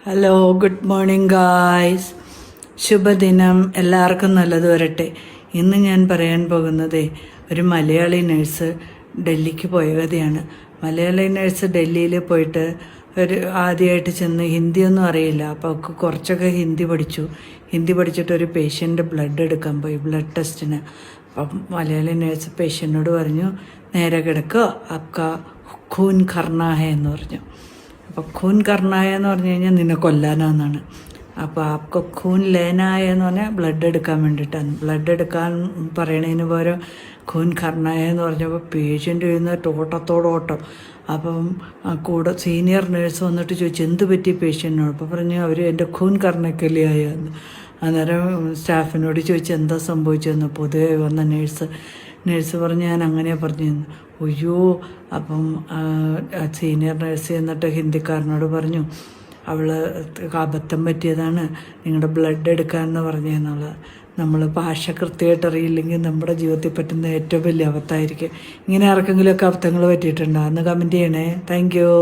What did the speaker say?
Hello, good morning guys. ശുഭദിനം, എല്ലാവർക്കും നല്ലത് വരട്ടെ. ഇന്ന് ഞാൻ പറയാൻ പോകുന്നത് ഒരു മലയാളി നേഴ്സ് ഡൽഹിക്ക് പോയ കഥയാണ്. മലയാളി നേഴ്സ് ഡൽഹിയിൽ പോയിട്ട് ആദ്യമായിട്ട് ചെന്ന് ഹിന്ദിയൊന്നും അറിയില്ല. അപ്പോൾ അവൾക്ക് കുറച്ചൊക്കെ ഹിന്ദി പഠിച്ചിട്ട് ഒരു പേഷ്യൻ്റ് ബ്ലഡ് എടുക്കാൻ പോയി, ബ്ലഡ് ടെസ്റ്റിന്. അപ്പം മലയാളി നേഴ്സ് പേഷ്യൻറ്റിനോട് പറഞ്ഞു, നേരെ കിടക്കുക, ആപ്ക ഖൂൻ കർണ ഹെ എന്ന് പറഞ്ഞു. അപ്പോൾ ഖൂൻ കർണായ എന്ന് പറഞ്ഞു കഴിഞ്ഞാൽ നിന്നെ കൊല്ലാനാന്നാണ്. അപ്പോൾ ആപ്ക ഖൂൻ ലേനായ എന്ന് പറഞ്ഞാൽ ബ്ലഡ് എടുക്കാൻ വേണ്ടിയിട്ടാണ്. ബ്ലഡ് എടുക്കാൻ പറയണതിന് പകരം ഖൂൻ കർണായ എന്ന് പറഞ്ഞപ്പോൾ പേഷ്യൻ്റ് എഴുന്നേറ്റ് ഓട്ടത്തോടോട്ടം. അപ്പം കൂടെ സീനിയർ നേഴ്സ് വന്നിട്ട് ചോദിച്ചു, എന്ത് പറ്റി പേഷ്യൻറ്റിനോട്? അപ്പോൾ പറഞ്ഞു, അവർ എൻ്റെ ഖൂൻ കർണക്കലിയായെന്ന്. അന്നേരം സ്റ്റാഫിനോട് ചോദിച്ചു, എന്താ സംഭവിച്ചതെന്ന്. പൊതുവെ വന്ന നേഴ്സ് പറഞ്ഞ്, ഞാൻ അങ്ങനെ പറഞ്ഞു. അയ്യോ. അപ്പം സീനിയർ നേഴ്സ് എന്നിട്ട് ഹിന്ദിക്കാരനോട് പറഞ്ഞു, അവൾ അബദ്ധം പറ്റിയതാണ്, നിങ്ങളുടെ ബ്ലഡ് എടുക്കാമെന്ന് പറഞ്ഞെന്നുള്ളത്. നമ്മൾ ഭാഷ കൃത്യമായിട്ട് അറിയില്ലെങ്കിൽ നമ്മുടെ ജീവിതത്തിൽ പറ്റുന്ന ഏറ്റവും വലിയ അബദ്ധമായിരിക്കും. ഇങ്ങനെ ആർക്കെങ്കിലുമൊക്കെ അബദ്ധങ്ങൾ പറ്റിയിട്ടുണ്ടോ? അന്ന് കമൻറ്റ് ചെയ്യണേ. Thank you.